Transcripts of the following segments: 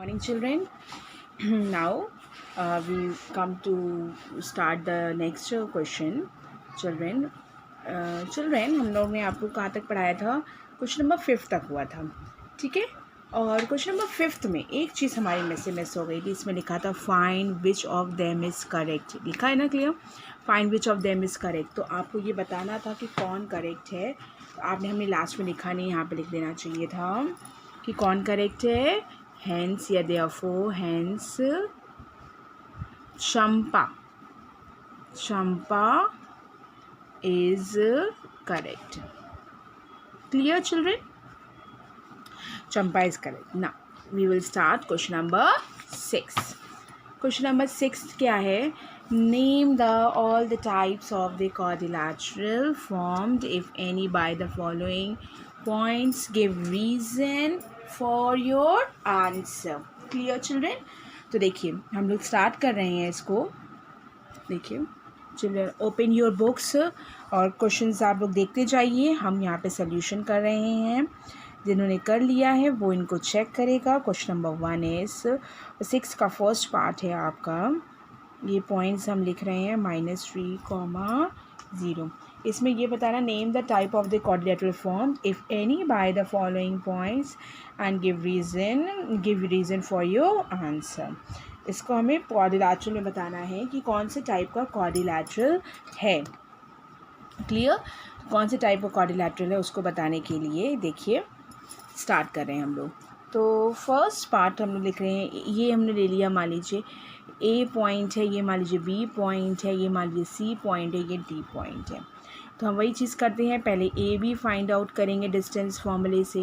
Morning, children. Now we come to start the next question. Children, children, हम लोग ने आपको कहाँ तक पढ़ाया था? क्वेश्चन नंबर 5 तक हुआ था, ठीक है। और क्वेश्चन नंबर 5 में एक चीज़ हमारी में से मिस हो गई थी। इसमें लिखा था find which of them is correct. लिखा है ना clear, find which of them is correct. तो आपको ये बताना था कि कौन करेक्ट है। तो आपने हमें लास्ट में लिखा नहीं, यहाँ पे लिख देना चाहिए था कि कौन करेक्ट है। Hence या therefore, hence Champa is correct. Clear, children? Champa is correct. Now we will start question number 6. Question number 6 क्या है? Name all the types of the quadrilateral formed, if any, by the following points. Give reason for your answer. Clear, children? तो देखिए हम लोग start कर रहे हैं इसको। देखिए चिल्ड्रन, ओपन योर बुक्स और क्वेश्चंस आप लोग देखते जाइए। हम यहाँ पे सोल्यूशन कर रहे हैं। जिन्होंने कर लिया है वो इनको चेक करेगा। क्वेश्चन नंबर 1 इस 6 का फर्स्ट पार्ट है आपका। ये पॉइंट्स हम लिख रहे हैं -3, 0। इसमें ये बताना, name the type of the quadrilateral form if any by the following points and give reason for your answer. इसको हमें क्वाड्रिलेटरल में बताना है कि कौन से टाइप का क्वाड्रिलेटरल है। क्लियर? कौन से टाइप का क्वाड्रिलेटरल है उसको बताने के लिए देखिए स्टार्ट कर रहे हैं हम लोग। तो फर्स्ट पार्ट हम लोग लिख रहे हैं, ये हमने ले लिया। मान लीजिए ए पॉइंट है, ये मान लीजिए बी पॉइंट है, ये मान लीजिए सी पॉइंट है, ये डी पॉइंट है। तो हम वही चीज़ करते हैं, पहले ए बी फाइंड आउट करेंगे डिस्टेंस फॉर्मूले से।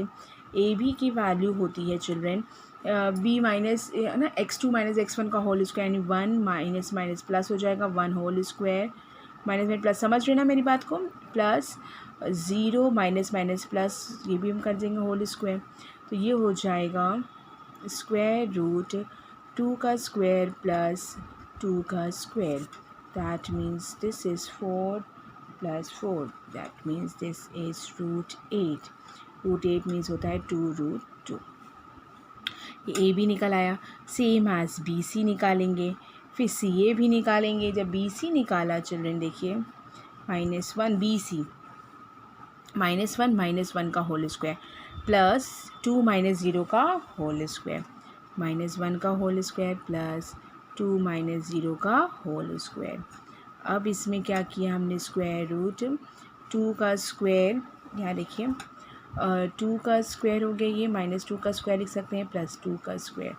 ए बी की वैल्यू होती है चिल्ड्रन बी माइनस ना x2 माइनस x1 का होल स्क्वायर, यानी 1 माइनस माइनस प्लस हो जाएगा, 1 होल स्क्वायर माइनस में प्लस। समझ रहे ना मेरी बात को? प्लस 0 माइनस माइनस प्लस, ये भी हम कर देंगे होल स्क्वायर। तो ये हो जाएगा स्क्वायर रूट 2 का स्क्वायर प्लस 2 का square. That means this is 4 plus 4, that means this is root 8। Root 8 means होता है 2 रूट 2। ये ए भी निकल आया। सेम एज बी सी निकालेंगे, फिर सी ए भी निकालेंगे। जब बी सी निकाला चिल्ड्रन देखिए -1 बी सी -1 का होल स्क्वायर प्लस 2 माइनस 0 का होल स्क्वायर, -1 का होल स्क्वायर प्लस 2 माइनस 0 का होल स्क्वायर। अब इसमें क्या किया हमने, स्क्वायर रूट 2 का स्क्वायर, यहाँ देखिए 2 का स्क्वायर हो गया, ये -2 का स्क्वायर लिख सकते हैं प्लस 2 का स्क्वायर।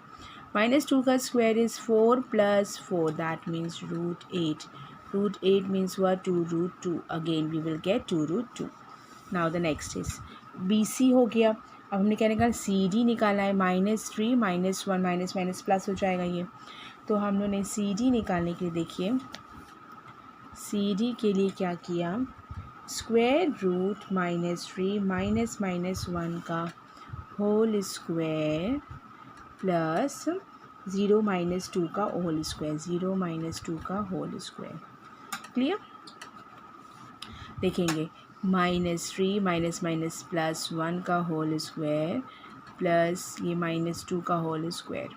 -2 का square is 4 plus 4, that means root 8। Root 8 means हुआ 2 root 2। Again we will get 2 root 2। Now the next is B C हो गया। अब हमने क्या निकाला, सी डी निकाला है। -3 -1 माइनस माइनस प्लस हो जाएगा ये। तो हम लोगों ने सी डी निकालने के लिए देखिए सी डी के लिए क्या किया, स्क्वायर रूट -3 माइनस माइनस 1 का होल स्क्वायर प्लस 0 माइनस 2 का होल स्क्वायर, 0 माइनस 2 का होल स्क्वायर। क्लियर? देखेंगे -3 माइनस माइनस प्लस 1 का होल स्क्वायर प्लस ये -2 का होल स्क्वायर।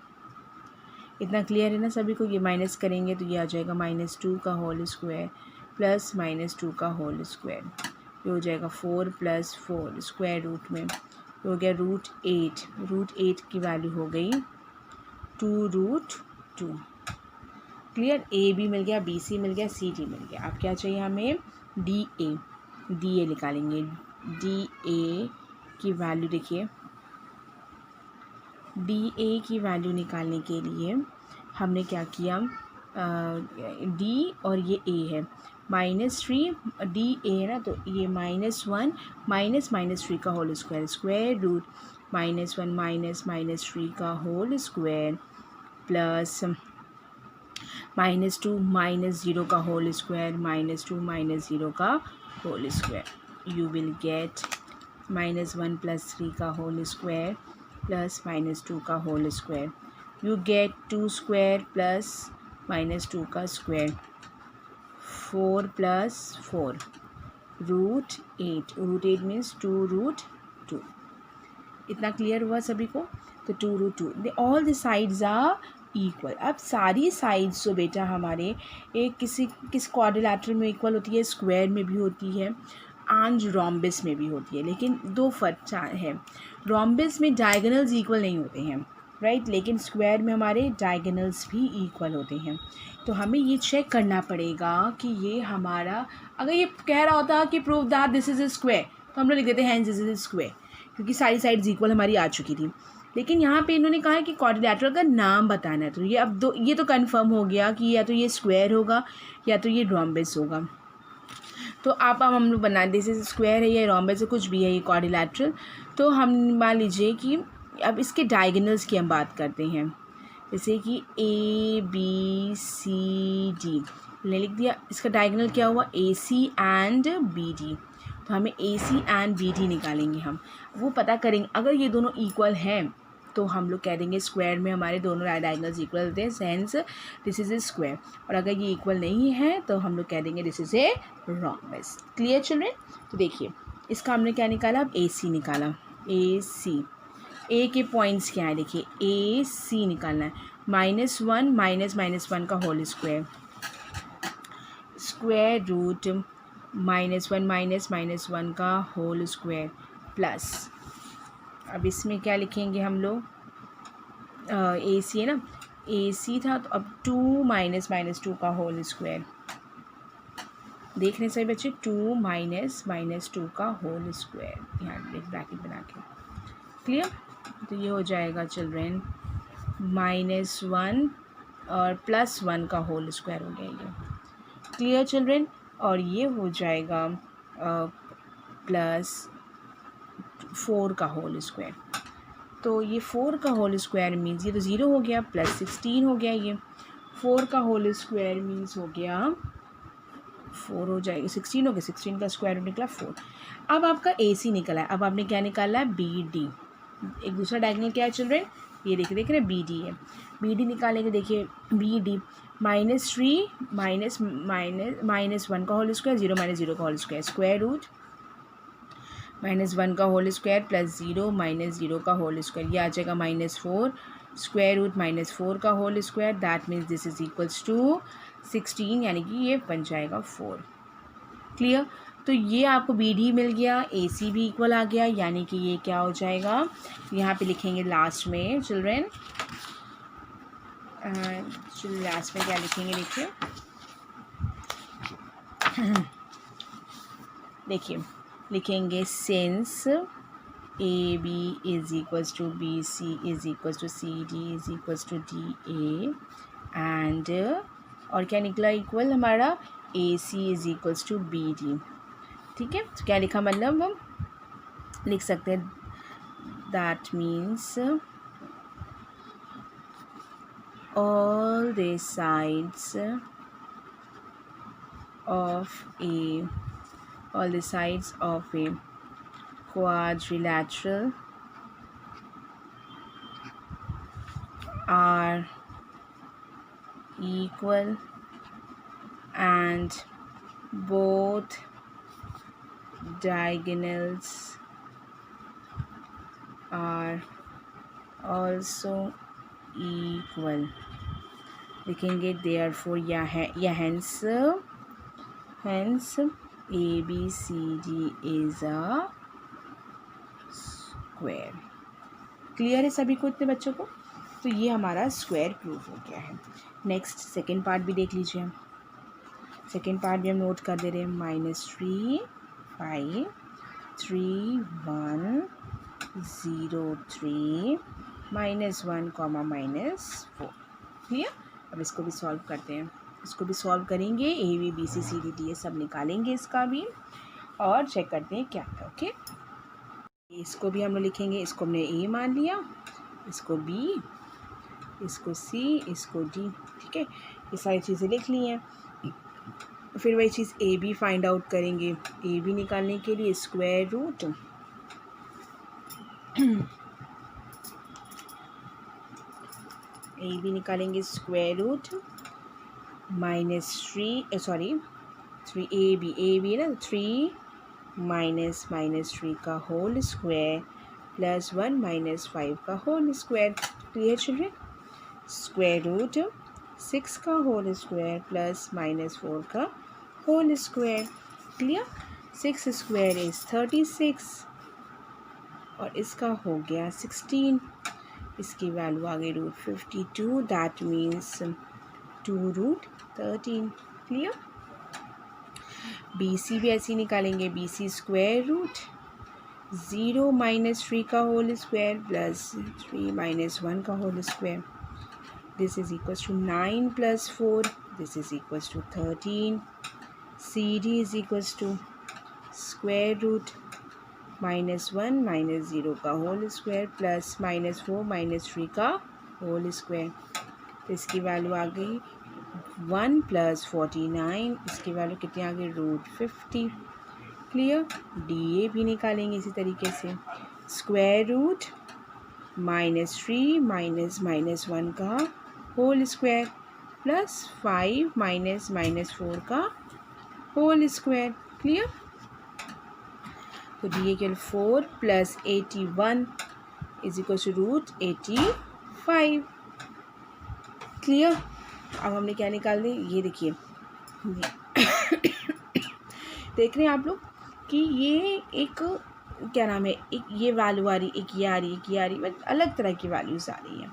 इतना क्लियर है ना सभी को? ये माइनस करेंगे तो ये आ जाएगा -2 का होल स्क्वायर प्लस -2 का होल स्क्वायर। ये हो जाएगा 4 प्लस 4 स्क्वायर रूट में, ये हो गया रूट 8। रूट 8 की वैल्यू हो गई 2 रूट 2। क्लियर? ए बी मिल गया, बी सी मिल गया, सी डी मिल गया। अब क्या चाहिए हमें, डी ए निकालेंगे। डी ए की वैल्यू देखिए, डी ए की वैल्यू निकालने के लिए हमने क्या किया, डी और ये ए है, -3 डी ए है ना, तो ये -1 माइनस -3 का whole square, square root -1 minus -3 का होल स्क्वायर प्लस -2 माइनस 0 का होल स्क्वायर, -2 माइनस 0 का whole square. You will get -1 plus 3 का होल स्क्वायर प्लस -2 का whole square. You get 2 square plus -2 का square, 4 plus 4 root 8। Root 8 means 2 root 2। इतना clear हुआ सभी को? तो 2√2 all the sides are equal. अब सारी साइड्स जो बेटा हमारे एक किस क्वाड्रिलैटरल में इक्वल होती है, स्क्वायर में भी होती है एंड रोम्बस में भी होती है, लेकिन दो फर्क है। रोम्बस में डायगोनल्स इक्वल नहीं होते हैं, राइट, लेकिन स्क्वायर में हमारे डायगोनल्स भी इक्वल होते हैं। तो हमें ये चेक करना पड़ेगा कि ये हमारा, अगर ये कह रहा होता कि prove that this is a square, तो हम लोग लिख देते हैं दिस इज़ ए स्क्वायर, क्योंकि सारी साइड्स इक्वल हमारी आ चुकी थी। लेकिन यहाँ पे इन्होंने कहा है कि क्वाड्रिलैटरल का नाम बताना है, तो ये अब ये तो कंफर्म हो गया कि या तो ये स्क्वायर होगा या तो ये रोम्बस होगा। तो आप अब हम लोग बना दे, जैसे स्क्वायर है या रोम्बस है, कुछ भी है ये क्वाड्रिलैटरल। तो हम मान लीजिए कि अब इसके डायगोनल्स की हम बात करते हैं, जैसे कि ABCD ने लिख दिया, इसका डायगोनल क्या हुआ AC एंड BD। तो हमें AC एंड BD निकालेंगे, हम वो पता करेंगे। अगर ये दोनों इक्वल हैं तो हम लोग कह देंगे स्क्वायर में हमारे दोनों डायगोनल्स इक्वल होते हैं, sense this is a square. और अगर ये इक्वल नहीं है तो हम लोग कह देंगे this is a rhombus. Clear children? तो देखिए इसका हमने क्या निकाला, अब AC निकाला। AC ए के पॉइंट्स क्या है, देखिए AC निकालना है, -1 -1 का होल स्क्वायर, स्क्वायर रूट -1 -1 का होल स्क्वायर प्लस, अब इसमें क्या लिखेंगे हम लोग, AC है ना, AC था तो अब 2 -2 का होल स्क्वायर, देख रहे सही बच्चे, 2 -2 का होल स्क्वायर, यहाँ ब्रैकेट बना के। क्लियर? तो ये हो जाएगा चिल्ड्रेन -1 और +1 का होल स्क्वायर हो गया ये। Clear children? और ये हो जाएगा +4 का होल स्क्वायर। तो ये 4 का होल स्क्वायर मीन्स ये तो 0 हो गया, +16 हो गया, ये 4 का होल स्क्वायर मीन्स हो गया 4 हो जाएगा, 16 हो गया, 16 का स्क्वायर रूट निकला 4। अब आपका AC निकला है, अब आपने क्या निकाला है, BD। एक दूसरा डायगोनल क्या है चिल्ड्रेन, ये देख रहे हैं BD है, BD निकालेंगे। देखिए BD -3 -1 का होल स्क्वायर, 0 -0 का होल स्क्वायर, स्क्वायर रूट -1 का होल स्क्वायर प्लस 0 -0 का होल स्क्वायर, ये आ जाएगा -4, स्क्वायर रूट -4 का whole square, that means this is equals to 16, यानी कि ये बन जाएगा 4। क्लियर? तो ये आपको BD मिल गया, AC भी इक्वल आ गया, यानी कि ये क्या हो जाएगा, यहाँ पे लिखेंगे लास्ट में चिल्ड्रेन, लास्ट में क्या लिखेंगे, देखिए देखिए लिखेंगे since AB is equals to BC is equals to CD is equals to DA and, और क्या निकला इक्वल हमारा, AC is equals to BD। ठीक है, तो क्या लिखा, मतलब हम लिख सकते हैं that means all the sides of a quadrilateral are equal and both diagonals are also equal। लिखेंगे therefore या hence ABCD is a square। Clear है सभी को, इतने बच्चों को? तो ये हमारा स्क्वायर प्रूफ हो गया है। नेक्स्ट सेकेंड पार्ट भी देख लीजिए, हम सेकेंड पार्ट भी हम नोट कर दे रहे हैं, -3 5 3 1 0 3 -1, -4। क्लियर? अब इसको भी सॉल्व करते हैं, इसको भी सॉल्व करेंगे, AB BC CD DA सब निकालेंगे इसका भी, और चेक करते हैं क्या है। ओके, इसको भी हम लोग लिखेंगे, इसको हमने A मान लिया, इसको B, इसको C, इसको D। ठीक है, ये सारी चीज़ें लिख ली हैं। फिर वही चीज़ AB फाइंड आउट करेंगे, AB निकालने के लिए स्क्वायर रूट AB निकालेंगे, स्क्वायर रूट -3 AB है ना, 3 -3 का होल स्क्वायर प्लस 1 माइनस 5 का whole square. Clear children? Square root 6 का होल स्क्वायर प्लस माइनस 4 का whole square. Clear? 6 square is 36 और इसका हो गया 16। इसकी वैल्यू आ गई root 52, that means 2 root 13। Clear? B C भी ऐसे ही निकालेंगे। B C square root 0 minus 3 का होल स्क्वायर प्लस 3 माइनस 1 का whole square. This is equals to 9 plus 4, this is equals to 13। C D is equals to square root minus 1 minus 0 का whole square plus minus 4 minus 3 का whole square. तो इसकी value आ गई 1 plus 49, इसकी value कितनी आ गई? रूट 50। क्लियर? डी ए भी निकालेंगे इसी तरीके से। Square root minus 3 minus minus 1 का whole square plus 5 minus minus 4 का होल स्क्वायर। क्लियर? तो डी ए केवल 4 plus 81 is equal to root 85। Clear? अब हमने क्या निकाल दी? ये देखिए, देख रहे हैं आप लोग कि ये एक क्या नाम है, एक ये वैल्यू आ रही, एक ये आ रही, एक ये आ रही, मतलब अलग तरह की वैल्यूज़ आ रही हैं।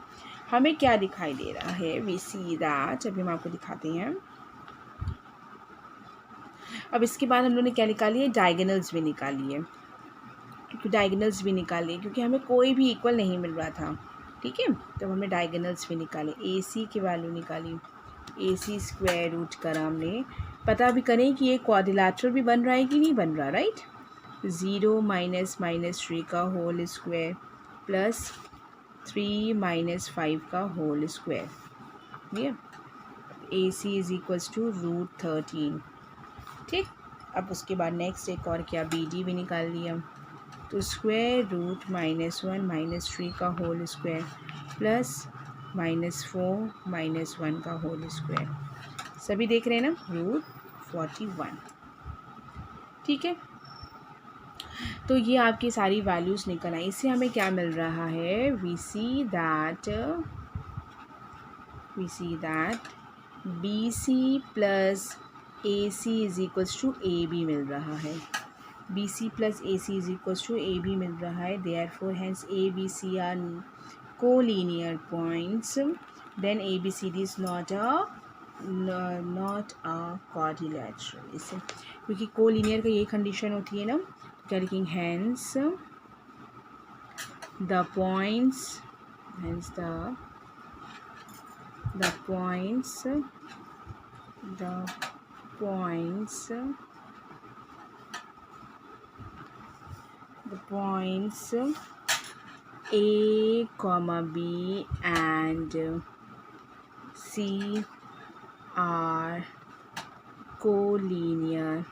हमें क्या दिखाई दे रहा है? वी सी दैट, अभी हम आपको दिखाते हैं। अब इसके बाद हम लोगों ने क्या निकाली है? डायगोनल्स भी निकाली है। डायगोनल्स भी निकाली क्योंकि हमें कोई भी इक्वल नहीं मिल रहा था। ठीक है, तो हमने डायगोनल्स भी निकाले। ए सी की वैल्यू निकाली, ए सी स्क्वायर रूट करा हमने। पता भी करें कि ये क्वाड्रिलैटरल भी बन रहा है कि नहीं बन रहा, राइट? 0 माइनस माइनस 3 का होल स्क्वायर प्लस 3 माइनस 5 का होल स्क्वायर। ठीक, ए C is equals to root 13। ठीक, अब उसके बाद नेक्स्ट एक और क्या, बी डी भी निकाल लिया। तो स्क्वायर रूट माइनस 1 माइनस 3 का whole square plus minus 4 minus 1 का होल स्क्वायर। सभी देख रहे हैं ना? रूट 41। ठीक है, तो ये आपकी सारी वैल्यूज़ निकल आई। इससे हमें क्या मिल रहा है? We see that B C plus A C is equals to A B मिल रहा है। B C plus A C is equals to A B मिल रहा है। Therefore hence A B C are collinear points, then A B C D is not a quadrilateral. इससे क्योंकि collinear का ये कंडीशन होती है ना, क्या लिखेंगे? Hence the points A, B and C are collinear.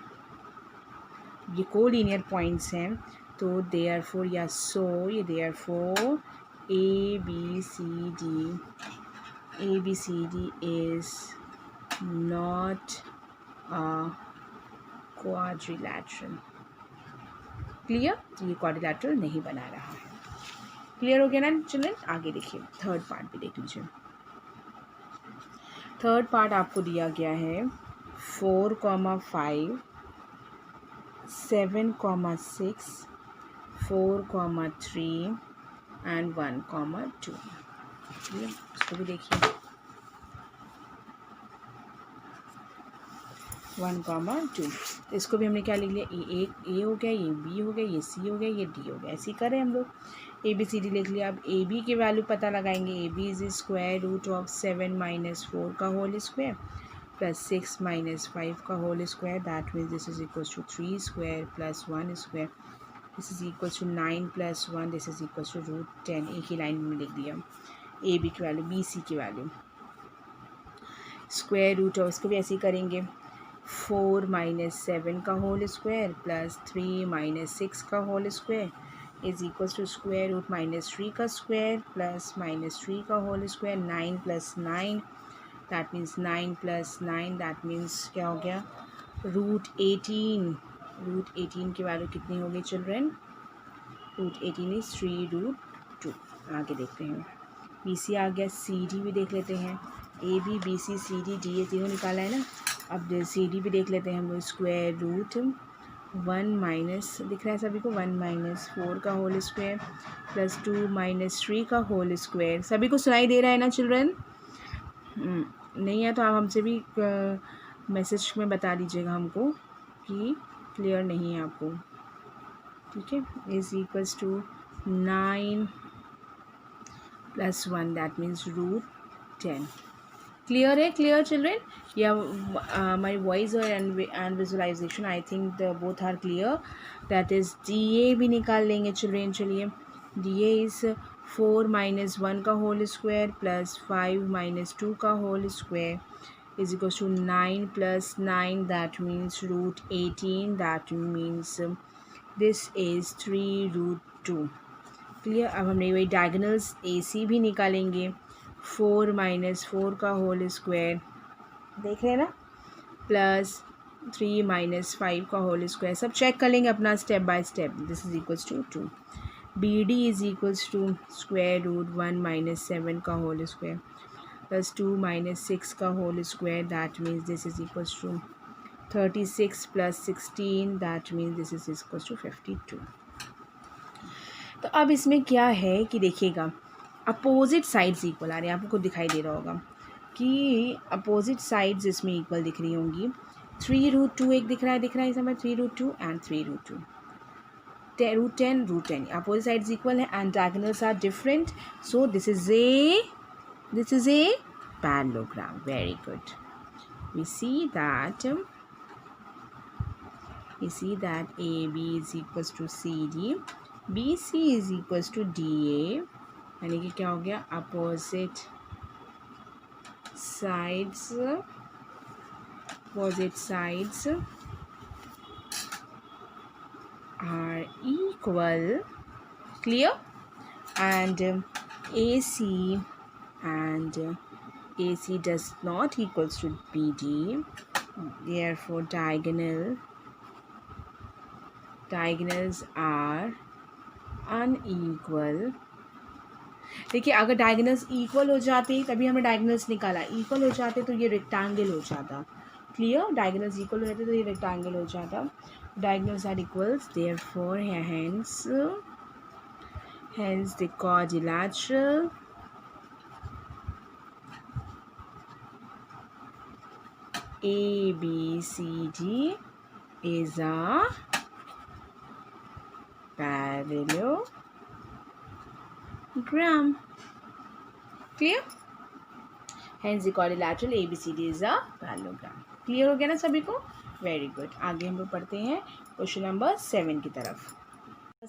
ये कोलिनियर पॉइंट्स हैं, तो देयरफॉर या सो ये therefore A B C D is not a quadrilateral. Clear? तो ये क्वाड्रिलैटरल नहीं बना रहा है। क्लियर हो गया ना चिल्ड्रन? आगे देखिए, थर्ड पार्ट भी देख लीजिए। थर्ड पार्ट आपको दिया गया है 4, 5, 7, 6, 4, 3 एंड 1, 2। इसको भी देखिए, 1, 2। इसको भी हमने क्या लिख लिया? ए हो गया, ये बी हो गया, ये सी हो गया, ये डी हो गया। ऐसे ही करें हम लोग। ए बी सी डी लिख लिया। अब ए बी की वैल्यू पता लगाएंगे। A B is square root of 7 minus 4 का होल स्क्वायर प्लस 6 माइनस 5 का whole square. That means this is equal to 3 square plus 1 square. This is equal to 9 plus 1, this is equal to root 10। एक ही line में लिख दिया A B की value, B C की value. Square root of, इसको भी ऐसे ही करेंगे। 4 माइनस 7 का होल स्क्वायर प्लस 3 माइनस 6 का whole square is equal to square root minus 3 का स्क्वायर प्लस माइनस 3 का whole square. 9 plus 9, that means 9 plus 9, that means क्या हो गया? रूट 18। रूट 18 की वैल्यू कितनी होगी चिल्ड्रेन? Root 18 is 3√2। आगे देखते हैं, बी सी आ गया, सी डी भी देख लेते हैं। A B B C C D D A तीनों निकाला है ना। अब सी डी भी देख लेते हैं हम लोग। स्क्वायर रूट 1 माइनस दिख रहा है सभी को, 1 माइनस 4 का होल स्क्वायर प्लस 2 माइनस 3 का होल स्क्वायर। सभी को सुनाई दे रहा है ना चिल्ड्रन? नहीं है तो आप हमसे भी मैसेज में बता दीजिएगा हमको कि क्लियर नहीं है आपको, ठीक है। Is equals to 9 plus 1 that means √10। Clear है? Clear children? या my voice and visualisation, I think the both are clear. That is D A भी निकाल लेंगे चिल्ड्रन। चलिए, डी ए इज़ 4 माइनस 1 का होल स्क्वायर प्लस 5 माइनस 2 का whole square is equals to 9 plus 9 that means √18 that means this is 3√2। Clear? अब हमने वही diagonals ए सी भी निकालेंगे। 4 माइनस 4 का होल स्क्वायर देख रहे हैं ना, प्लस 3 माइनस 5 का होल स्क्वायर। सब चेक कर लेंगे अपना step by step. This is equals to 2। B D is equals to square root 1 minus 7 का होल स्क्वायर प्लस 2 माइनस 6 का whole square that means this is equals to 36 plus 16 that means this is equals to 52। तो अब इसमें क्या है कि देखिएगा, opposite sides equal आ रहे हैं। आपको दिखाई दे रहा होगा कि अपोजिट साइड्स इसमें इक्वल दिख रही होंगी। 3√2 एक दिख रहा है समय 3√2 एंड 3√2, √10 अपोजिट साइड्स इक्वल है and diagonals are different, so this is a parallelogram. Very good. We see that AB is equals to CD, BC is equals to DA, यानी कि क्या हो गया, opposite sides are equal. Clear? And AC and AC does not equals to BD, therefore diagonals are unequal। देखिए, अगर diagonals equal हो जाते तभी हमने डायगोनल्स निकाला, इक्वल हो जाते तो ये रेक्टेंगल हो जाता। क्लियर? डायगोनल्स इक्वल हो जाते तो ये रेक्टेंगल हो जाता। Diagonals are equals, therefore hence the quadrilateral ABCD is a parallelogram. Clear? Hence the quadrilateral ABCD is a parallelogram. Clear हो गया ना सभी को? Very good. आगे हम लोग पढ़ते हैं क्वेश्चन नंबर 7 की तरफ।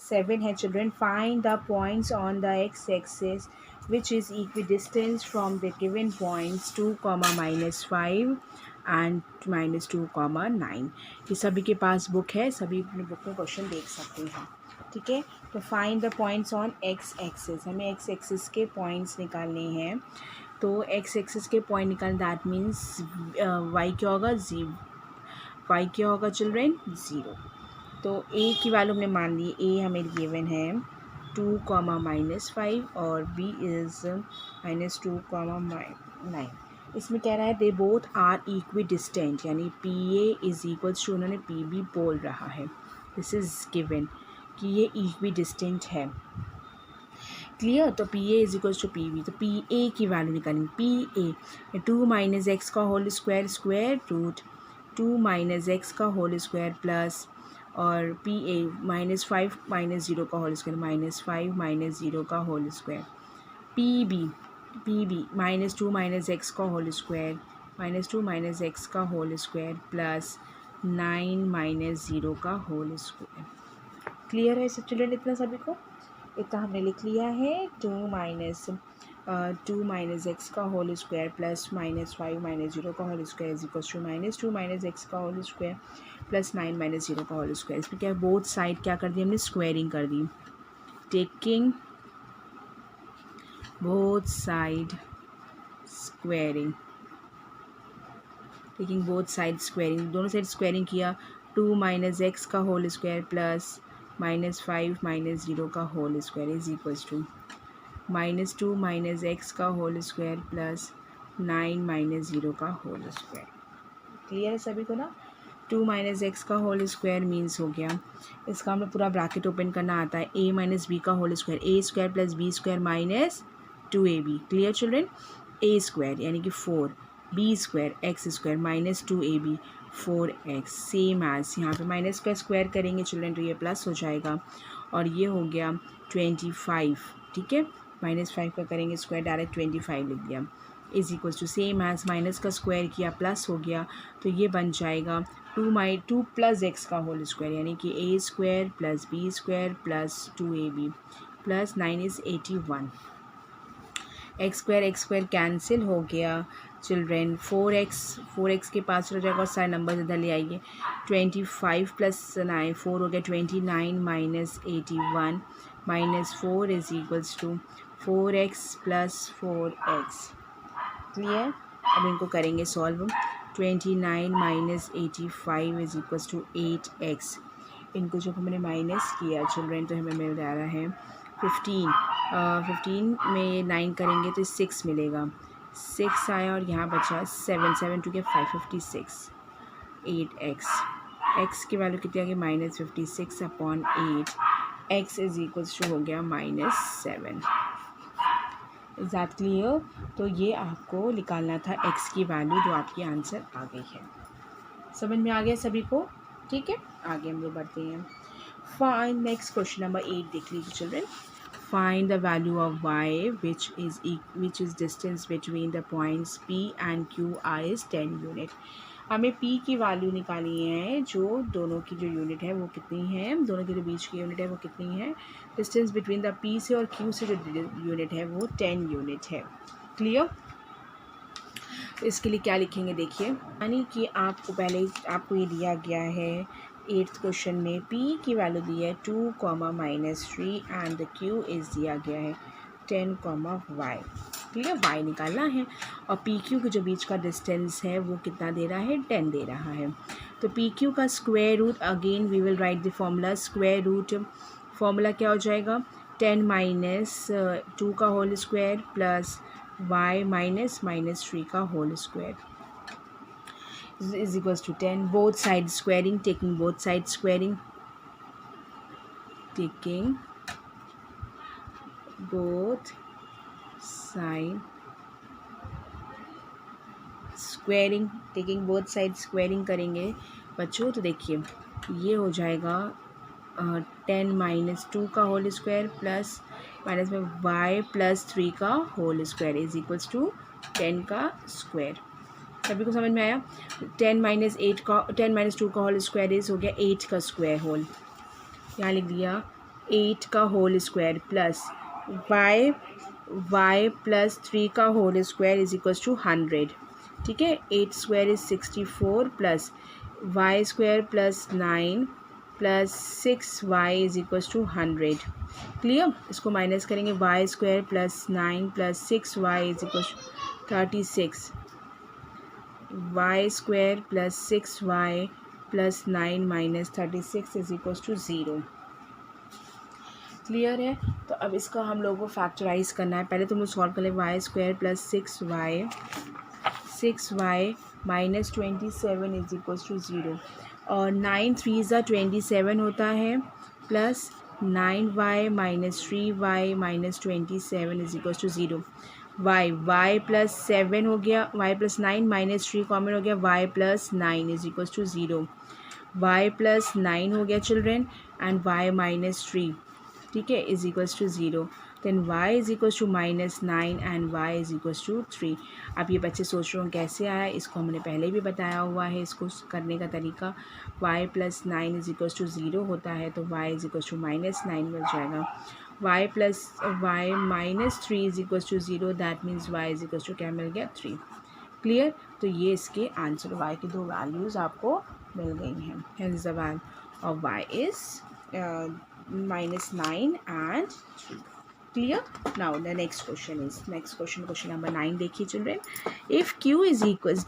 7 है children, find the points on the x axis which is equidistant from the given points 2, -5 and -2, 9। ये सभी के पास बुक है, सभी अपने बुक में क्वेश्चन देख सकते हैं, ठीक है। तो find the points on x axis, हमें एक्स एक्सिस के पॉइंट्स निकालने हैं। तो एक्स एक्सिस के पॉइंट निकालने, दैट मीन्स वाई क्या होगा, वाई क्या होगा चिल्ड्रन, 0। तो ए की वैल्यू हमने मान ली, ए हमें गिवन है 2, -5 और बी इज़ -2, 9। इसमें कह रहा है they both are equidistant, यानी P A is equals to, उन्होंने पी बी बोल रहा है, दिस इज़ गिवन कि ये इक्वी डिस्टेंट है। क्लियर? तो P A is equals to P B, तो पी ए की वैल्यू निकालेंगे। पी ए 2 माइनस एक्स का whole square square root 2 minus x का होल स्क्वायर प्लस, और पी ए -5 -0 का होल स्क्वायर, -5 -0 का whole square. P B -2 minus x का whole square, -2 minus x का होल स्क्वायर प्लस 9 -0 का whole square. Clear है सब चिल्ड्रन? इतना सभी को इतना हमने लिख लिया है। 2 माइनस एक्स का होल स्क्वायर प्लस -5 -0 का whole square is equals to -2 minus x का होल स्क्वायर प्लस 9 -0 का होल स्क्वायर। इसमें क्या, बोथ साइड क्या कर दी हमने, स्क्वायरिंग कर दी। टेकिंग बोथ साइड स्क्वायरिंग, दोनों साइड स्क्वायरिंग किया। 2 माइनस एक्स का होल स्क्वायर प्लस -5 माइनस 0 का whole square is equals to -2 minus x का होल स्क्वायर प्लस 9 माइनस 0 का होल स्क्वायर। क्लियर है सभी को ना? 2 माइनस एक्स का होल स्क्वायर मीन्स हो गया, इसका हमें पूरा ब्रैकेट ओपन करना आता है, a माइनस बी का whole square, A square plus B square minus 2ab। Clear children? a square यानी कि 4, b square x square minus 2ab 4x, same as यहाँ पे माइनस का स्क्वायर करेंगे चिल्ड्रेन तो ये प्लस हो जाएगा, और ये हो गया 25। ठीक है, -5 का करेंगे स्क्वायर, डायरेक्ट 25 लिख दिया, is equal to same as minus का स्क्वायर किया प्लस हो गया, तो ये बन जाएगा 2 प्लस एक्स का होल स्क्वायर यानी कि a square plus B square plus 2ab plus 9 is 81। X square cancel हो गया चिल्ड्रेन, 4x के पास हो जाएगा और सारे नंबर इधर ले आइए, 25 प्लस 9 4 हो गया 29 minus 81 minus 4 is equals to 4x plus 4x। Clear? अब इनको करेंगे solve, 29 minus 85 is equals to 8x। इनको जब हमने माइनस किया चिल्ड्रेन तो हमें मिल रहा है 15, 15 में 9 करेंगे तो 6 मिलेगा, 6 आया और यहाँ बचा 7, 7 टू के 5 56, 8x। x की वैल्यू कितनी आ गई -56 upon 8, x is equals to हो गया -7। Is that clear? तो ये आपको निकालना था x की वैल्यू, जो आपकी आंसर आ गई है। समझ में आ गया सभी को? ठीक है, आगे हम लोग बढ़ते हैं। फाइंड नेक्स्ट क्वेश्चन नंबर 8 देख लीजिए children. Find the value of y which is distance between the points P and Q is 10 unit। हमें P की वैल्यू निकालनी है, जो दोनों की जो यूनिट है वो कितनी है, दोनों के जो बीच की यूनिट है वो कितनी है। डिस्टेंस बिटवीन द P से और Q से जो यूनिट है वो 10 यूनिट है। क्लियर? इसके लिए क्या लिखेंगे देखिए, यानी कि आपको पहले आपको ये दिया गया है 8th क्वेश्चन में, P की वैल्यू दी है 2, -3 एंड द Q इज़ दिया गया है 10, y। ठीक है, y निकालना है और PQ के जो बीच का डिस्टेंस है वो कितना दे रहा है, 10 दे रहा है। तो PQ का square root, again we will write the formula, square root formula क्या हो जाएगा, 10 माइनस 2 का whole square plus y minus -3 का whole square is equals to 10, both sides squaring, taking both sides squaring, taking both side squaring, taking both sides squaring करेंगे बच्चों, तो देखिए ये हो जाएगा 10 माइनस 2 का होल स्क्वायर प्लस माइनस में y प्लस 3 का whole square is equals to 10 का स्क्वायर। सभी को समझ में आया? 10 माइनस 2 का होल स्क्वायर इज हो गया 8 का स्क्वायर होल, यहाँ लिख दिया 8 का whole square plus y plus 3 का whole square is equals to 100। ठीक है, 8 square is 64 plus y square plus 9 plus 6y is equals to 100। Clear? इसको माइनस करेंगे, y square plus 9 plus 6y is equals to 36, y square plus 6y plus 9 minus 36 is equals to 0। Clear है? तो अब इसका हम लोगों को factorise करना है। पहले तो हम लोग सॉल्व कर ले, y square plus 6y minus 27 is equals to 0, और 9 3 ज़ा 27 होता है plus 9y minus 3y minus 27 is equals to 0। y plus 7 हो गया, y प्लस 9 माइनस 3 कॉमन हो गया, y plus 9 is equals to 0। y plus 9 हो गया चिल्ड्रेन एंड y माइनस 3, ठीक है, is equals to 0। Then y is equals to -9 and y is equals to 3। अब ये बच्चे सोच रहे हो कैसे आया, इसको हमने पहले भी बताया हुआ है, इसको करने का तरीका y plus 9 is equals to 0 होता है, तो y इज इक्वल्स टू -9 मिल जाएगा। y plus y minus 3 is equals to 0, that means y is equals to क्या मिल गया, 3। क्लियर? तो ये इसके आंसर y की दो वैल्यूज़ आपको मिल गई हैं। Hence the value of y is -9 and 3। Clear? Now the next question, question number 9 देखिए children. If Q is equals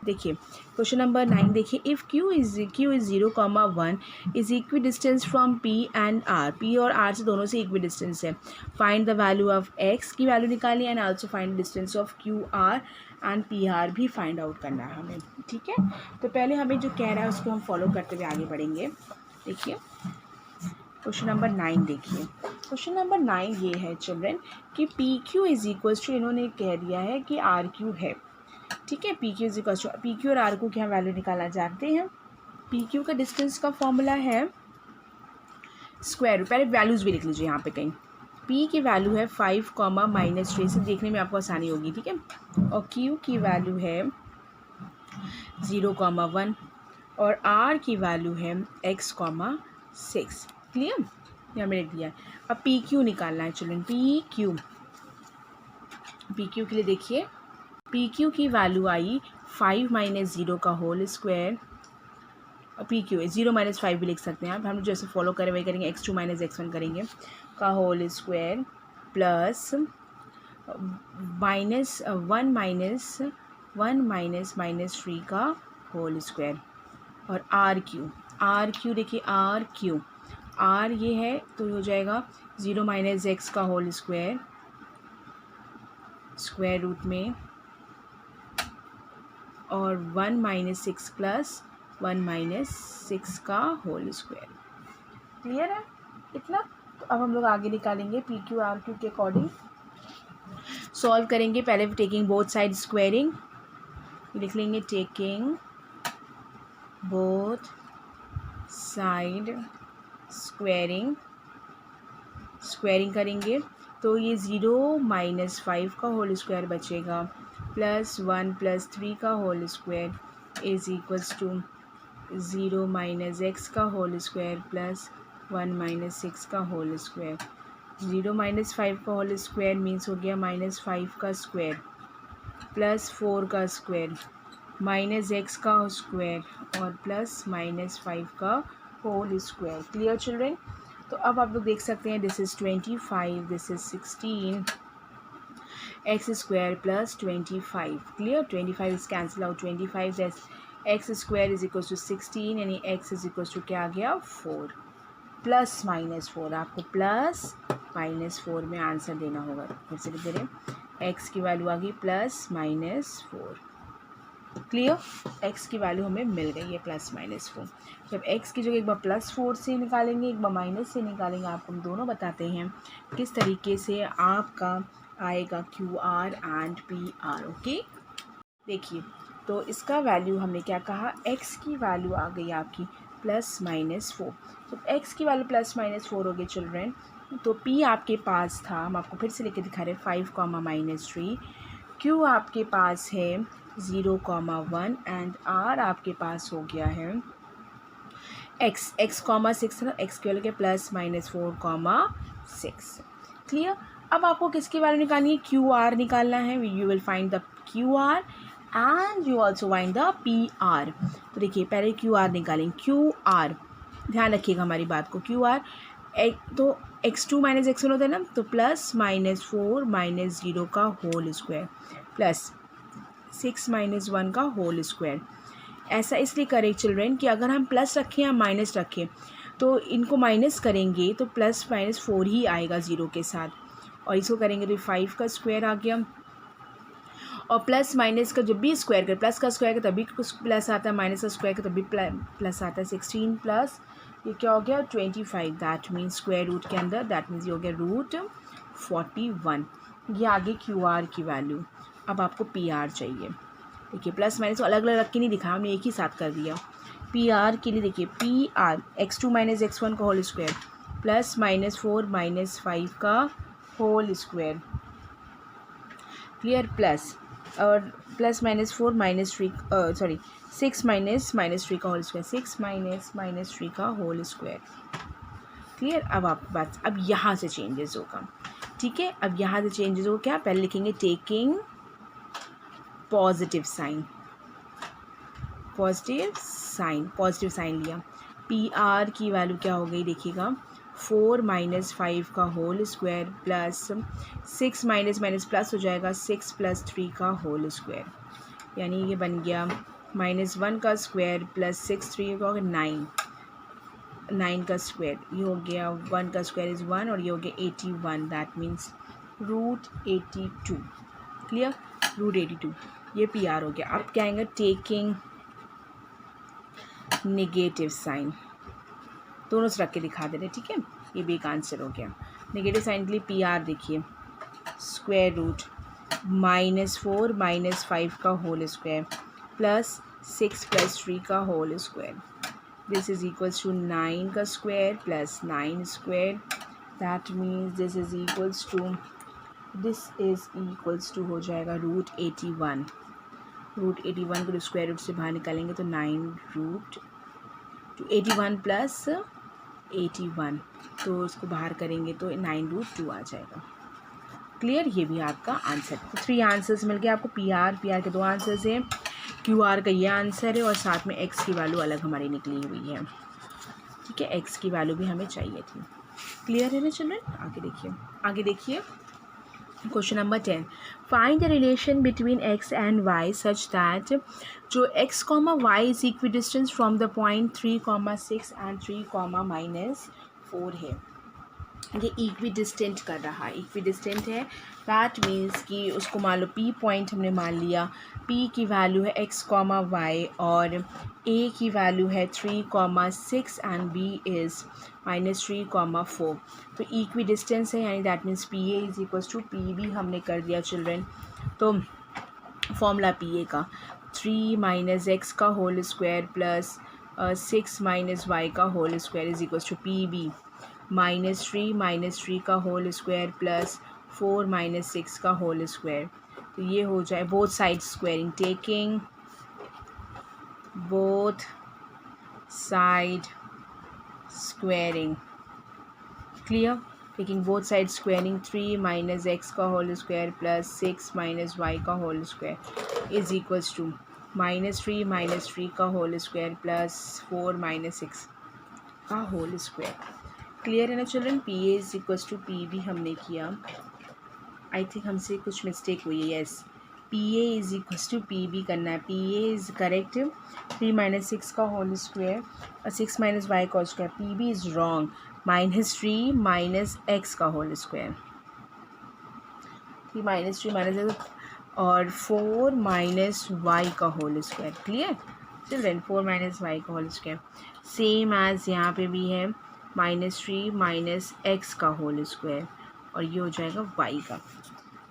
देखिए क्वेश्चन नंबर 9 देखिए, if Q is 0, 1 is equi distance from P and R, P और R से दोनों से equi distance है, find the value of X की value निकालिए and also find distance of QR and PR भी फाइंड आउट करना है हमें, ठीक है। तो पहले हमें जो कह रहा है उसको हम फॉलो करते हुए आगे बढ़ेंगे। देखिए क्वेश्चन नंबर 9 देखिए, क्वेश्चन नंबर 9 ये है चिल्ड्रन कि PQ इज इक्वल्स टू, इन्होंने कह दिया है कि RQ है, ठीक है। PQ is equals to, PQ और R को क्या वैल्यू निकालना जानते हैं। PQ का डिस्टेंस का फॉर्मूला है स्क्वायर रूट, पहले वैल्यूज़ भी लिख लीजिए यहाँ पे कहीं। P की वैल्यू है 5, -3 से देखने में आपको आसानी होगी, ठीक है। और Q की वैल्यू है 0, 1 और R की वैल्यू है X, 6। क्लियर, यहाँ मैंने लिख दिया है। अब PQ निकालना है चिल्ड्रन, PQ के लिए देखिए, PQ की वैल्यू आई 5 - 0 का होल स्क्वायर, PQ है 0 - 5 भी लिख सकते हैं आप, हम जैसे फॉलो करें वही करेंगे, x2 - x1 करेंगे का होल स्क्वायर प्लस -1 - -3 का होल स्क्वायर और RQ देखिए, R ये है तो हो जाएगा 0 - x का होल स्क्वायर स्क्वायर रूट में और 1 - 6 प्लस 1 - 6 का होल स्क्वायर। क्लियर है इतना। तो अब हम लोग आगे निकालेंगे PQ RQ के अकॉर्डिंग सॉल्व करेंगे। पहले टेकिंग बोथ साइड स्क्वायरिंग लिख लेंगे, टेकिंग बोथ साइड स्क्वायरिंग करेंगे तो ये 0 - 5 का होल स्क्वायर बचेगा प्लस 1 + 3 का whole square is equals to 0 - x का होल स्क्वायर प्लस 1 - 6 का होल स्क्वायर। 0 - 5 का होल स्क्वायर मीन्स हो गया -5 का स्क्वायर प्लस 4 का स्क्वायर -x का स्क्वायर और प्लस -5 का होल स्क्वायर। Clear children. तो अब आप लोग देख सकते हैं, this is 25, this is 16 x square plus 25। Clear, 25 is cancel out 25, that's x square is equal to 16 यानी x इज इक्वल टू क्या आ गया 4 प्लस -4, आपको प्लस -4 में आंसर देना होगा। फिर से लिख दे रहे हैं, x की वैल्यू आ गई प्लस -4। क्लियर, x की वैल्यू हमें मिल गई है प्लस -4। जब x की जगह एक बार +4 से निकालेंगे एक बार माइनस से निकालेंगे, आपको हम दोनों बताते हैं किस तरीके से आपका आएगा QR एंड PR। ओके, देखिए तो इसका वैल्यू हमने क्या कहा, x की वैल्यू आ गई आपकी प्लस -4। तो x की वैल्यू प्लस -4 हो गई चिल्ड्रेन। तो P आपके पास था, हम आपको फिर से लेके दिखा रहे हैं 5, -3। Q आपके पास है 0, 1 एंड R आपके पास हो गया है x 6 है ना, x की वैल्यू के प्लस -4, 6। क्लियर। अब आपको किसकी वैल्यू निकालनी है, QR निकालना है। You will find the QR and you also find the PR। तो देखिए पहले QR निकालेंगे, QR ध्यान रखिएगा हमारी बात को, QR तो x2 - x1 होता है ना, तो प्लस -4 - 0 का होल स्क्वायर प्लस 6 - 1 का होल स्क्वायर। ऐसा इसलिए करें चिल्ड्रेन कि अगर हम प्लस रखें या माइनस रखें तो इनको माइनस करेंगे तो प्लस -4 ही आएगा 0 के साथ, और इसको करेंगे तो 5 का स्क्वायर आ गया। और प्लस माइनस का जब भी स्क्वायर कर, प्लस का स्क्वायर का तभी प्लस आता है, माइनस का स्क्वायर का तभी प्लस आता है। 16 प्लस ये क्या हो गया 25, दैट मीन्स स्क्वायर रूट के अंदर, दैट मीन्स ये हो गया √41। ये आगे QR की वैल्यू। अब आपको PR चाहिए। देखिए प्लस माइनस अलग अलग रख के नहीं दिखा, हमने एक ही साथ कर दिया। PR के लिए देखिए, PR x2 - x1 का होल स्क्वायर प्लस -4 - 5 का होल स्क्वायर। क्लियर, प्लस और प्लस -4 -3 सॉरी 6 -3 का होल स्क्वायर, 6 -3 का होल स्क्वायर। क्लियर। अब आप बात, अब यहाँ से चेंजेस होगा, ठीक है। अब यहाँ से चेंजेस होगा क्या, पहले लिखेंगे taking positive sign, positive sign लिया। PR की वैल्यू क्या हो गई देखिएगा, 4 - 5 का होल स्क्वायर प्लस 6 - प्लस हो जाएगा 6 + 3 का होल स्क्वायर, यानी ये बन गया -1 का स्क्वायर प्लस 6 3 का होगा 9, 9 का स्क्वायर, ये हो गया 1 का स्क्वायर इज़ 1 और ये हो गया 81, दैट मीन्स √82। क्लियर, √82, ये पी आर हो गया। अब क्या आएगा, टेकिंग नेगेटिव साइन, दोनों से रख के दिखा दे रहे, ठीक है, ये भी एक आंसर हो गया। नेगेटिव साइन के लिए पी आर देखिए, स्क्वायर रूट -4 -5 का होल स्क्वायर प्लस 6 + 3 का whole square, this is equals to 9 का square plus 9 square, that means this is equals to हो जाएगा √81। √81 को स्क्वायर रूट से बाहर निकालेंगे तो 9√81 प्लस 81, तो उसको बाहर करेंगे तो 9√2 आ जाएगा। क्लियर, ये भी आपका आंसर। तो 3 आंसर्स मिल गए आपको, पी आर के 2 आंसर्स हैं, क्यू आर का ये आंसर है और साथ में एक्स की वैल्यू अलग हमारी निकली हुई है, ठीक है, एक्स की वैल्यू भी हमें चाहिए थी। क्लियर है ना चिल्ड्रन, आगे देखिए question number 10, find the relation between x and y such that जो x, y is equidistance from the point 3, 6 and 3, -4 है। ये इक्विडिस्टेंट कर रहा है, इक्विडिस्टेंट है, दैट मीन्स कि उसको मान लो P पॉइंट हमने मान लिया, P की वैल्यू है x, y और A की वैल्यू है 3, 6 एंड B इज़ -3, 4, तो इक्विडिस्टेंस है, यानी that means PA is equals to PB हमने कर दिया चिल्ड्रन। तो फॉर्मूला PA का 3 - x का होल स्क्वायर प्लस 6 - y का whole square is equals to PB -3 का होल स्क्वायर प्लस 4 - 6 का होल स्क्वायर, तो ये हो जाए both side squaring, taking both side squaring, clear, taking both side squaring 3 - x का होल स्क्वायर प्लस 6 - y का whole square is equals to -3 का whole square plus 4 - 6 का होल स्क्वायर। क्लियर है ना children, P A is equals to P B हमने किया, I think हमसे कुछ मिस्टेक हुई है, yes, P A is equals to P B करना है, पी ए इज करेक्ट 3 - 6 का होल स्क्वायर और 6 - y का square, P B is wrong -3 - x का होल स्क्वायर, 3 - 3 और 4 - y का whole square. Clear children, 4 - y का होल स्क्वायर, सेम एज यहाँ पे भी है -3 - x का होल स्क्वायर और ये हो जाएगा y का।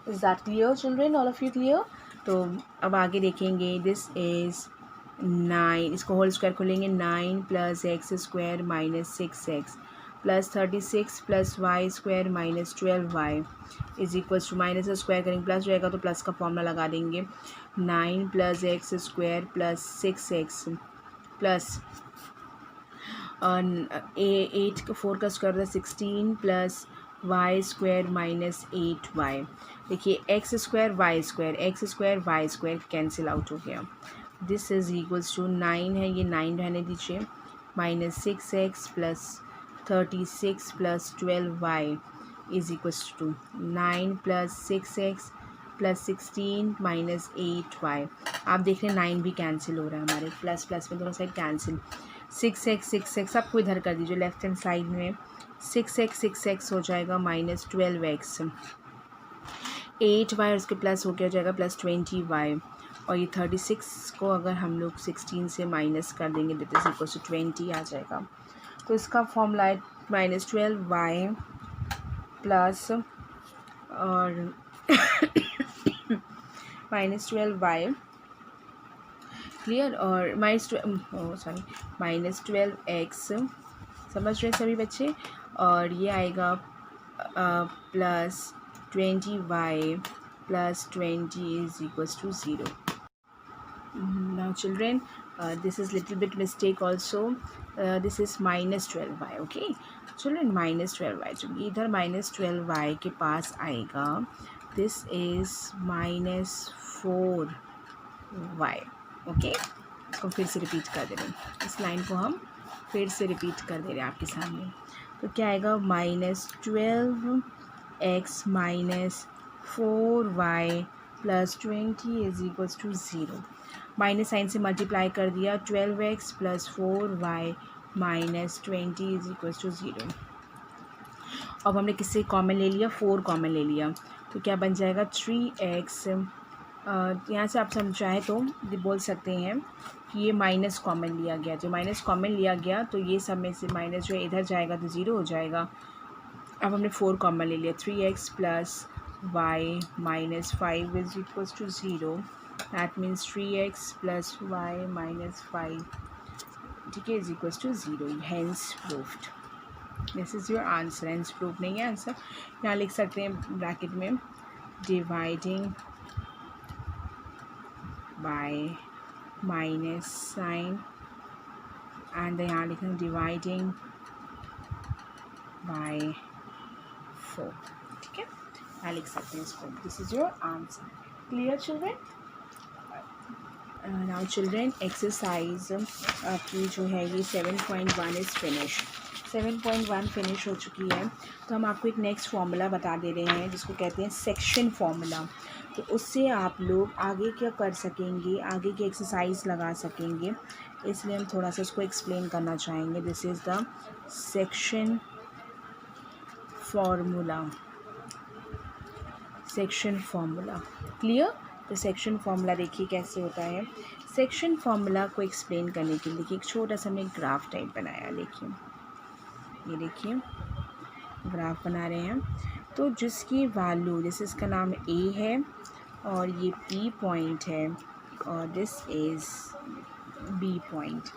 Is that clear children, all of you clear? तो अब आगे देखेंगे, दिस इज़ 9, इसको होल स्क्वायर खोलेंगे, 9 + x square -6x plus 36 + y square -12y is equals to, minus का स्क्वायर करेंगे प्लस जाएगा तो प्लस का फॉर्मूला लगा देंगे, 9 + x square plus 6x plus 8 का 4 का स्क्वायर होता है 16 प्लस वाई स्क्वायर -8y। देखिए x square y square cancel out हो गया, दिस इज इक्वल्स टू 9 है, ये 9 रहने दीजिए, -6x plus 36 plus 12y is equals to 9 + 6x plus 16 -8y। आप देख रहे हैं 9 भी कैंसिल हो रहा है हमारे, प्लस प्लस में दोनों साइड कैंसिल, 6x सबको इधर कर दीजिए लेफ्ट हैंड साइड में, 6x हो जाएगा -12x, 8y और उसके प्लस हो गया हो जाएगा +20y और ये 36 को अगर हम लोग 16 से माइनस कर देंगे दैट इज इक्वल टू 20 आ जाएगा। तो इसका फॉर्मूला है -12y प्लस और -12y, क्लियर, और -12x, समझ रहे सभी बच्चे, और ये आएगा +20y plus 20 is equals to 0। Now children, this is little bit mistake also, this is -12y, okay children, -12y, तो इधर -12y के पास आएगा, this is -4y, ओके, इसको फिर से रिपीट कर दे रहे हैं, इस लाइन को हम फिर से रिपीट कर दे रहे हैं आपके सामने, तो क्या आएगा -12x - 4y plus 20 is equals to 0। Minus sign से मल्टीप्लाई कर दिया, 12x plus 4y minus 20 is equals to 0। अब हमने किससे कॉमन ले लिया, 4 कॉमन ले लिया, तो क्या बन जाएगा 3x। यहाँ से आप समझाएँ तो ये बोल सकते हैं कि ये माइनस कॉमन लिया गया, जो माइनस कॉमन लिया गया तो ये सब में से माइनस जो इधर जाएगा तो 0 हो जाएगा। अब हमने 4 कॉमन ले लिया, 3x plus y minus 5 is equals to 0। That means 3x plus y minus 5, ठीक है, is equals to 0। Hence proved. This is your answer. Hence proof नहीं है आंसर। यहाँ लिख सकते हैं ब्रैकेट में dividing by minus sign and यहाँ लिखें डिवाइडिंग बाय 4, ठीक है, यहाँ लिख सकते हैं इसको। This is your answer. Clear children? Now children exercise आपकी जो है ये 7.1 इज़ फिनिश। 7.1 फिनिश हो चुकी है, तो हम आपको एक नेक्स्ट फार्मूला बता दे रहे हैं जिसको कहते हैं सेक्शन फार्मूला। तो उससे आप लोग आगे क्या कर सकेंगे, आगे की एक्सरसाइज लगा सकेंगे, इसलिए हम थोड़ा सा इसको एक्सप्लेन करना चाहेंगे। This is the section formula. Section formula clear? तो सेक्शन फार्मूला देखिए कैसे होता है। सेक्शन फार्मूला को एक्सप्लेन करने के लिए एक छोटा सा हमने ग्राफ टाइप बनाया। देखिए, ये देखिए ग्राफ बना रहे हैं, तो जिसकी वैल्यू, जैसे इसका नाम ए है और ये पी पॉइंट है और दिस इज़ बी पॉइंट,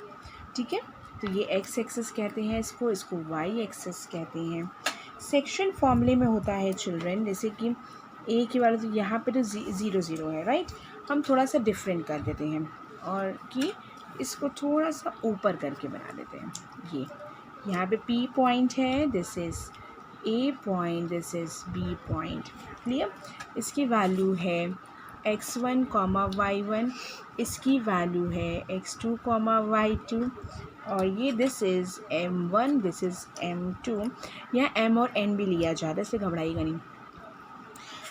ठीक है। तो ये एक्स एक्सिस कहते हैं इसको, इसको वाई एक्सिस कहते हैं। सेक्शन फॉर्मूले में होता है चिल्ड्रन, जैसे कि ए की वैल्यू तो यहाँ पे तो 0 0 है, राइट। हम थोड़ा सा डिफरेंट कर देते हैं और कि इसको थोड़ा सा ऊपर करके बना देते हैं। ये यहाँ पे P पॉइंट है, this is A point, this is B point. Clear? इसकी वैल्यू है x1, y1, इसकी वैल्यू है x2, y2 और ये this is m1, this is m2। यहाँ m और n भी लिया जाता है, इससे घबराइएगा नहीं।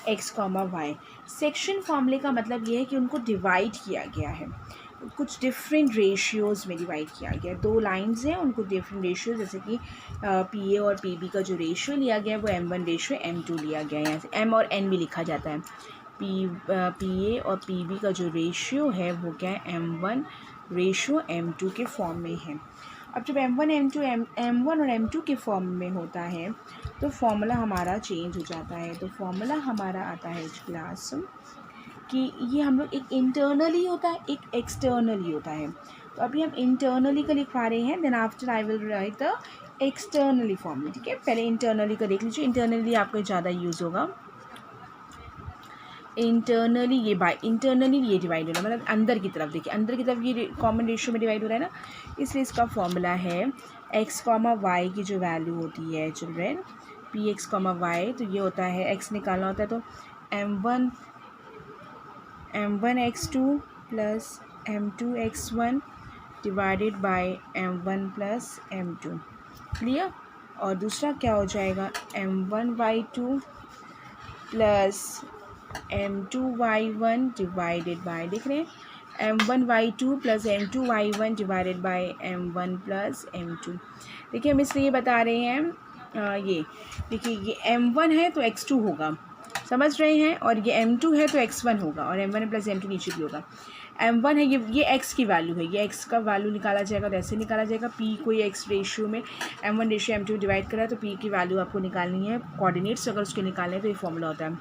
x, y। सेक्शन फॉर्मूले का मतलब ये है कि उनको डिवाइड किया गया है, कुछ डिफरेंट रेशियोज़ में डिवाइड किया गया। 2 लाइंस हैं, उनको डिफरेंट रेशियो, जैसे कि पी ए और पी बी का जो रेशियो लिया गया है वो m1 रेशियो m2 लिया गया है। यहाँ से m और n भी लिखा जाता है। पी ए और पी बी का जो रेशियो है वो क्या है, m1 रेशियो m2 के फॉर्म में है। अब जब m1 और m2 के फॉर्म में होता है तो फॉर्मूला हमारा चेंज हो जाता है। तो फॉर्मूला हमारा आता है क्लास कि ये हम लोग एक इंटरनली होता है, एक एक्सटर्नली होता है। तो अभी हम इंटरनली का लिख पा रहे हैं, then after I will write the externally formula, ठीक है। पहले इंटरनली का देख लीजिए, इंटरनली आपको ज़्यादा यूज़ होगा। इंटरनली ये बाय इंटरनली ये डिवाइड हो रहा है, मतलब अंदर की तरफ। देखिए अंदर की तरफ ये कॉमन रेशियो में डिवाइड हो रहा है ना, इसलिए इसका फॉर्मूला है x, y की जो वैल्यू होती है चिल्ड्रेन, पी एक्स, y, तो ये होता है x निकालना होता है तो m1 x2 plus m2 x1 divided by m1 plus m2। Clear? और दूसरा क्या हो जाएगा, m1 y2 plus m2 y1 divided by, देख रहे हैं m1 y2 plus m2 y1 divided by m1 plus m2। देखिए हम इसलिए बता रहे हैं ये देखिए, ये m1 है तो x2 होगा, समझ रहे हैं, और ये m2 है तो x1 होगा और m1 प्लस m2 नीचे भी होगा। m1 है, ये x की वैल्यू है, ये x का वैल्यू निकाला जाएगा तो ऐसे निकाला जाएगा। p को ये x रेशियो में m1 रेशियो m2 डिवाइड करा है तो p की वैल्यू आपको निकालनी है, कोऑर्डिनेट्स अगर उसके निकालने तो ये फॉर्मूला होता है।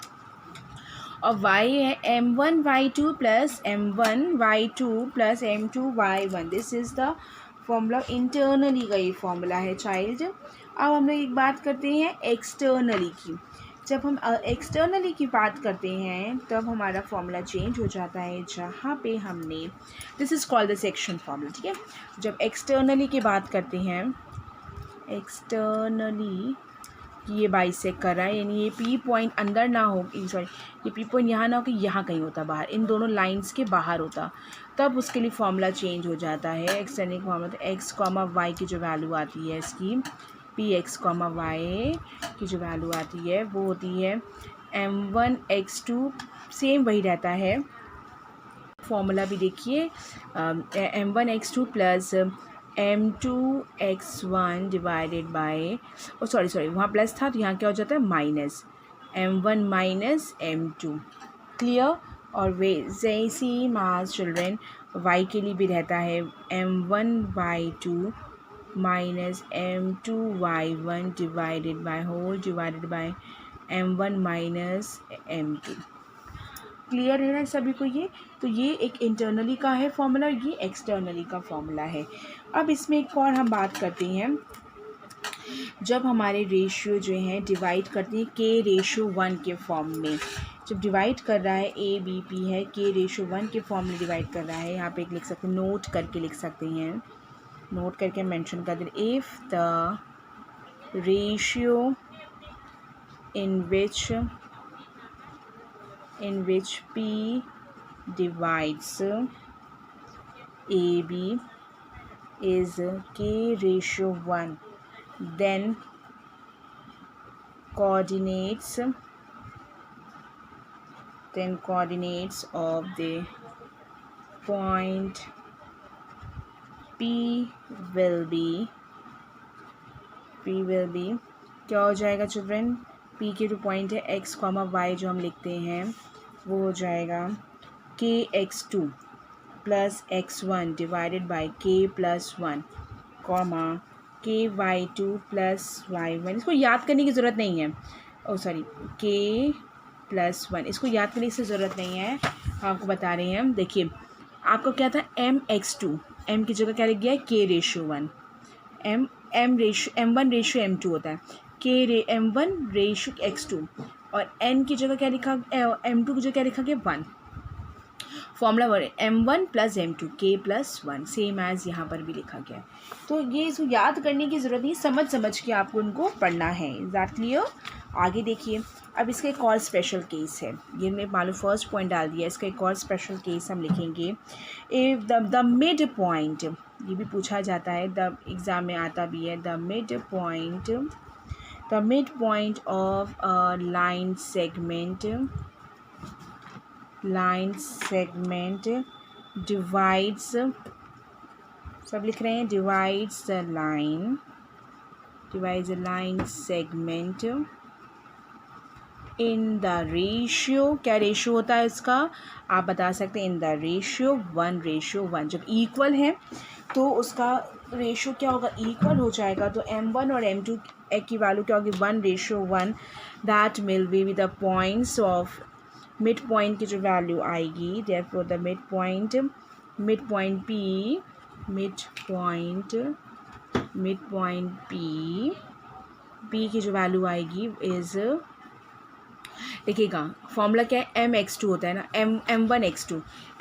और y है m1 y2 plus m1 y2 plus m2 y1, this is the formula. Internally का ये फॉर्मूला है चाइल्ड। अब हम लोग एक बात करते हैं एक्सटर्नली की। जब हम एक्सटर्नली की बात करते हैं तब हमारा फॉर्मूला चेंज हो जाता है, जहाँ पे हमने, this is called the section formula, ठीक है। जब एक्सटर्नली की बात करते हैं, एक्सटर्नली ये बाइसेक्ट कर रहा है, यानी ये पी पॉइंट अंदर ना हो, सॉरी ये पी पॉइंट यहाँ ना हो कि यहाँ कहीं होता बाहर, इन दोनों लाइंस के बाहर होता, तब उसके लिए फॉर्मूला चेंज हो जाता है। एक्सटर्नल फॉर्मूला तो एक्स, वाई की जो वैल्यू आती है इसकी, पी एक्स, वाई की जो वैल्यू आती है वो होती है m1x2 सेम वही रहता है, फॉर्मूला भी देखिए, m1x2 plus m2x1 divided by, oh sorry वहाँ प्लस था तो यहाँ क्या हो जाता है minus, m1 minus m2। Clear. और वे जैसी मास चिल्ड्रेन y के लिए भी रहता है m1y2 minus m2y1 divided by m1 minus m2। Clear है ना सभी को ये? तो ये एक इंटरनली का है फॉर्मूला, ये एक्सटर्नली का फॉर्मूला है। अब इसमें एक और हम बात करते हैं, जब हमारे रेशियो जो हैं डिवाइड करते हैं k/1 के फॉर्म में, जब डिवाइड कर रहा है a b p है k/1 के फॉर्म में डिवाइड कर रहा है, यहाँ पे एक लिख सकते हैं, नोट करके लिख सकते हैं, नोट करके मेंशन कर दें, if the ratio in which p divides ab is k/1, then coordinates of the point p will be क्या हो जाएगा चिल्ड्रेन? p के जो पॉइंट है x, y जो हम लिखते हैं वो हो जाएगा kx2 plus x1 divided by k+1 comma ky2 plus y1। इसको याद करने की ज़रूरत नहीं है, ओ सॉरी k+1, इसको याद करने की ज़रूरत नहीं है, आपको बता रहे हैं हम। देखिए आपको क्या था, mx2, m की जगह क्या लिख गया है k/1, m1/m2 होता है, m1/x2, और n की जगह क्या लिखा, m2 की जगह क्या लिखा गया 1, formula m1 plus m2 k+1, same as यहाँ पर भी लिखा गया है। तो ये इसको याद करने की ज़रूरत नहीं, समझ के आपको उनको पढ़ना है। Is that clear? आगे देखिए, अब इसका एक और स्पेशल केस है, ये मैं मालूम फर्स्ट पॉइंट डाल दिया, इसका एक और स्पेशल केस हम लिखेंगे। इफ़ द मिड पॉइंट, ये भी पूछा जाता है, द एग्ज़ाम में आता भी है, the mid point of a line segment divides, सब लिख रहे हैं, divides the line segment in the ratio, क्या रेशियो होता है इसका, आप बता सकते हैं, in the ratio 1:1। जब इक्वल है तो उसका रेशियो क्या होगा, इक्वल हो जाएगा, तो m1 और m2 की वैल्यू क्या होगी, 1:1। That will be with the points of mid point की जो वैल्यू आएगी, therefore the mid point p की जो वैल्यू आएगी इज़, देखिएगा फॉर्मूला क्या है, mx2 होता है ना,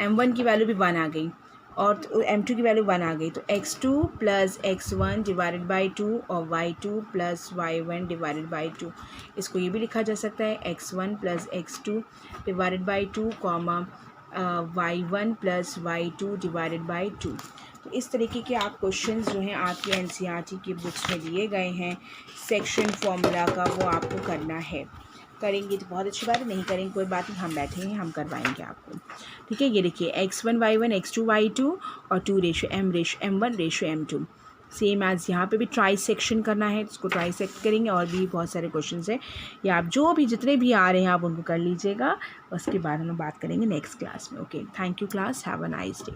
m1 की वैल्यू भी 1 आ गई और m2 की वैल्यू 1 आ गई, तो x2 plus x1 divided by 2 और y2 plus y1 divided by 2। इसको ये भी लिखा जा सकता है x1 plus x2 divided by 2 comma y1 plus y2 divided by 2। तो इस तरीके के आप क्वेश्चंस जो हैं आपके NCERT की बुक्स में दिए गए हैं, सेक्शन फॉर्मूला का, वो आपको करना है। करेंगे तो बहुत अच्छी बात है, नहीं करेंगे कोई बात नहीं, हम बैठेंगे, हम करवाएंगे आपको। ठीक है, ये देखिए x1 y1 x2 y2 और 2:m1:m2, सेम एज यहाँ पे भी ट्राई सेक्शन करना है, इसको ट्राई सेक्ट करेंगे। और भी बहुत सारे क्वेश्चंस हैं, या आप जो भी जितने भी आ रहे हैं आप उनको कर लीजिएगा, उसके बाद हम बात करेंगे नेक्स्ट क्लास में। Okay, thank you class, have a nice day.